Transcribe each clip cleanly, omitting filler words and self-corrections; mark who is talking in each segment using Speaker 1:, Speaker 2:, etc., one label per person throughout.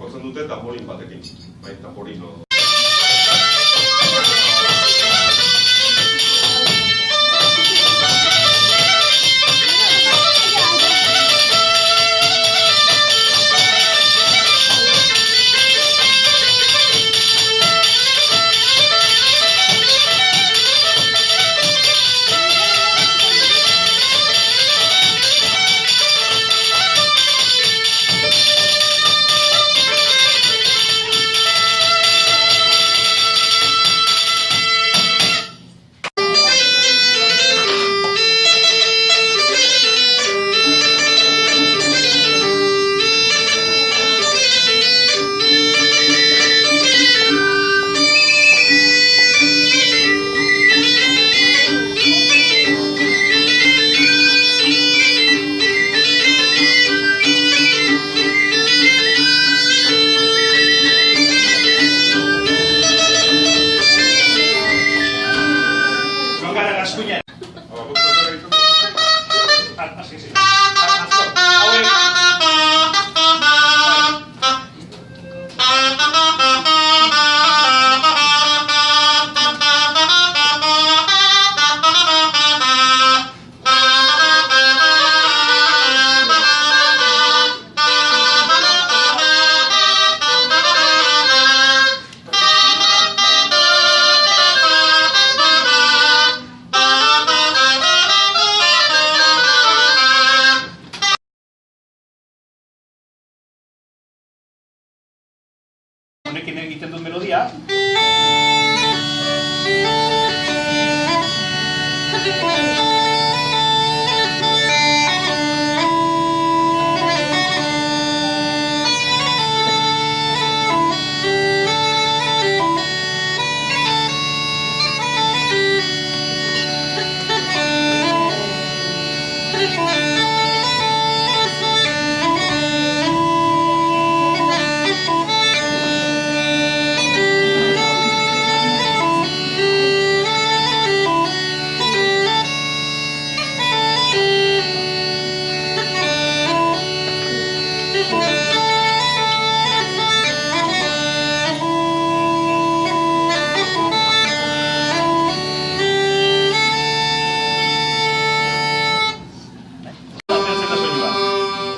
Speaker 1: jotzen dute tamborin batekin. Bai, tamborin o... Honekin egiten dut melodia.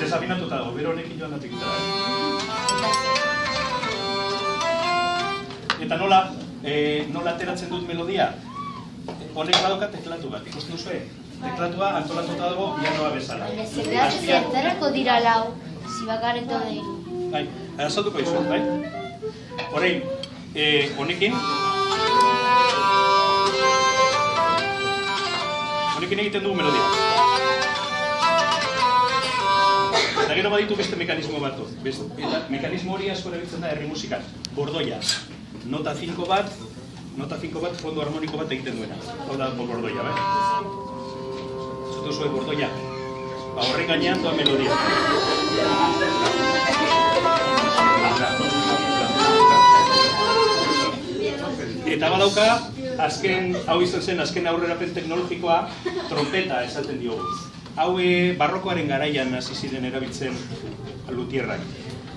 Speaker 1: Desafinatuta dago, bero honekin joan datik eta. Eta nola ateratzen dut melodia? Honek badauka teklatu bat, ikusten duzue? Teklatua antolatuta dago pianoa bezala.
Speaker 2: Zerreko dira lau, zibakareto deiru.
Speaker 1: Bai, azalduko izuet, bai? Horein, honekin egiten dugu melodia. Eta gero baditu beste mekanismo bat. Mekanismo hori asko erabiltzen da herri musikan. Bordoia. Nota 5 bat, fondo harmoniko bat egiten duena. Hau da bordoia, bai? Zutu zuen bordoia. Horren gainean doa melodia. Eta badauka, hau izan zen azken aurrerapen teknologikoa, trompeta esaten diogu. Hau barrokoaren garaian hasi ziren erabiltzen lutierrak.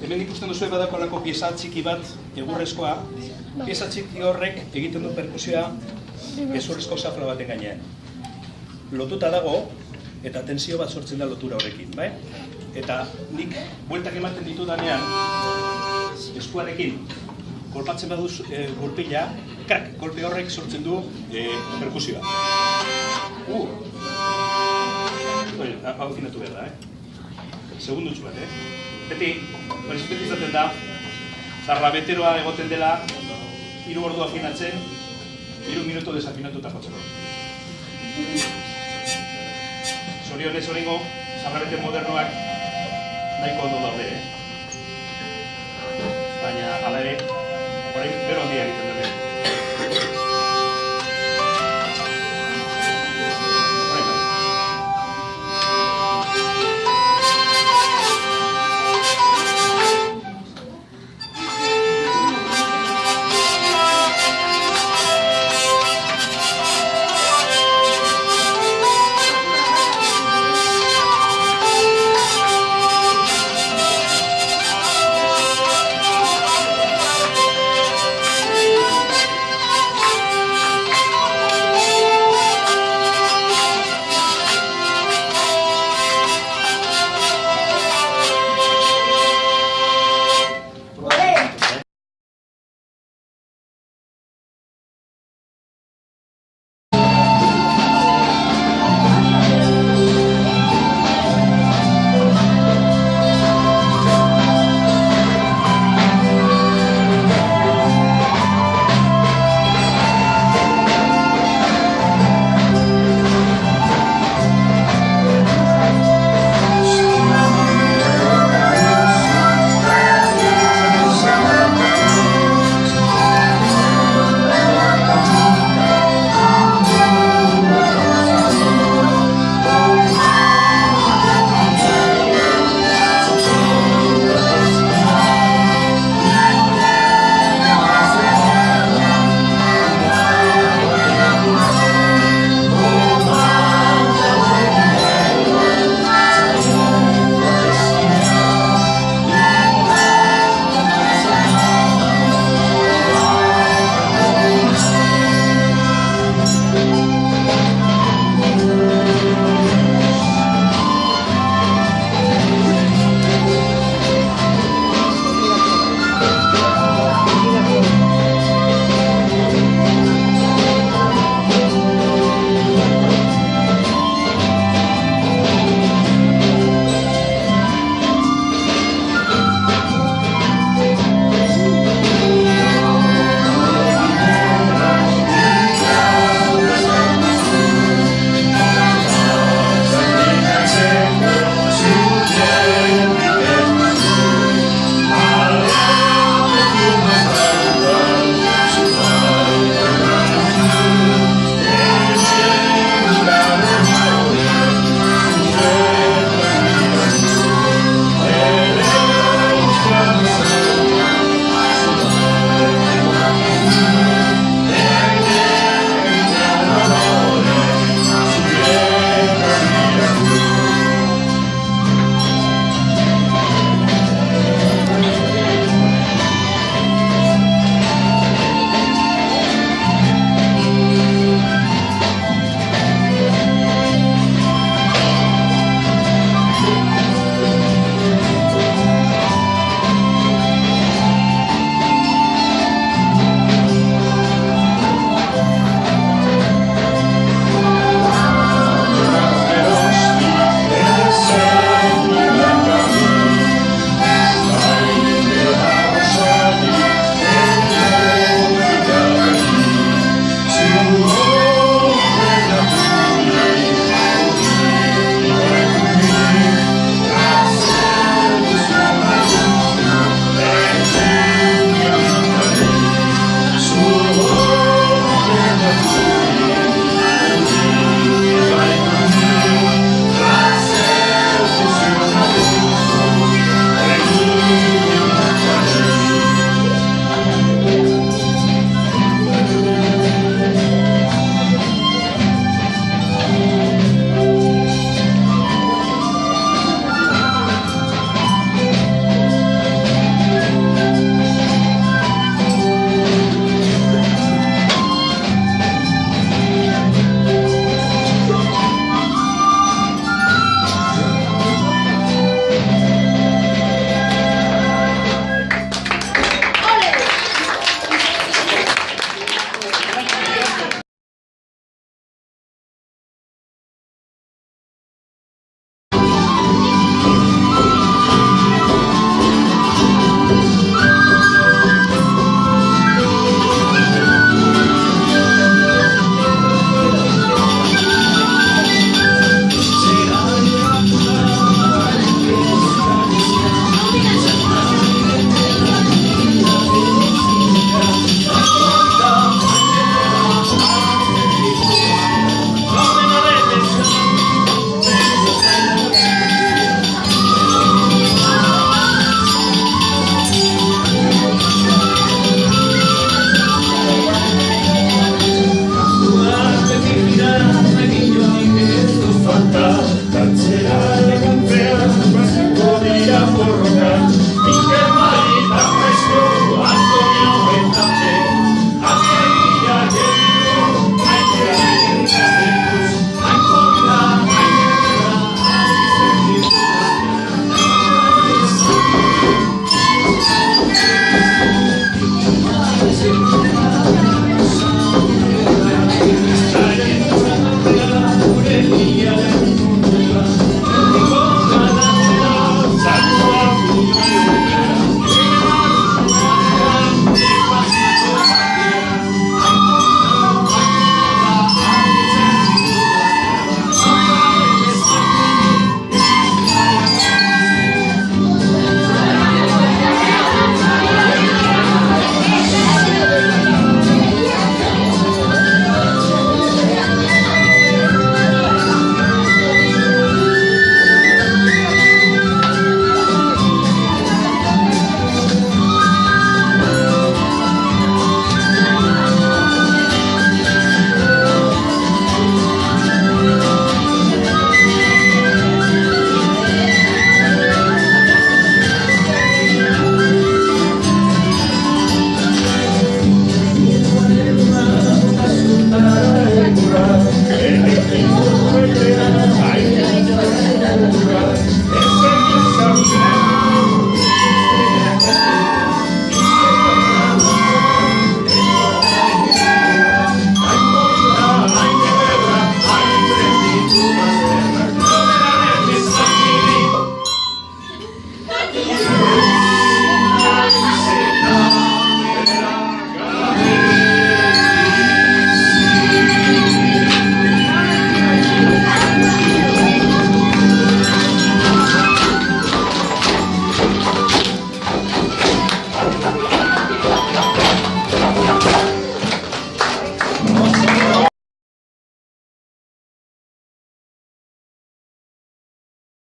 Speaker 1: Hemen ikusten duzu badako alako pieza txiki bat, egurrezkoa. Pieza txiki horrek egiten du perkusioa gezurrezko xafla baten gainean. Lotuta dago, eta tensio bat sortzen da lotura horrekin, bai? Eta nik bueltak ematen ditudanean, eskuarekin, kolpatzen baduz gurpila, krak, kolpe horrek sortzen du perkusioa. Hau finatu behar da, segundutxu bat, Beti izaten da, zarrabeteroa egoten dela, 3 ordu afinatzen, 3 minuto desafinatuta jotzeko. Zorionez horrengo, zarrabete modernoak nahiko ondo daude, Baina, hala ere, orain bero handia egiten dut.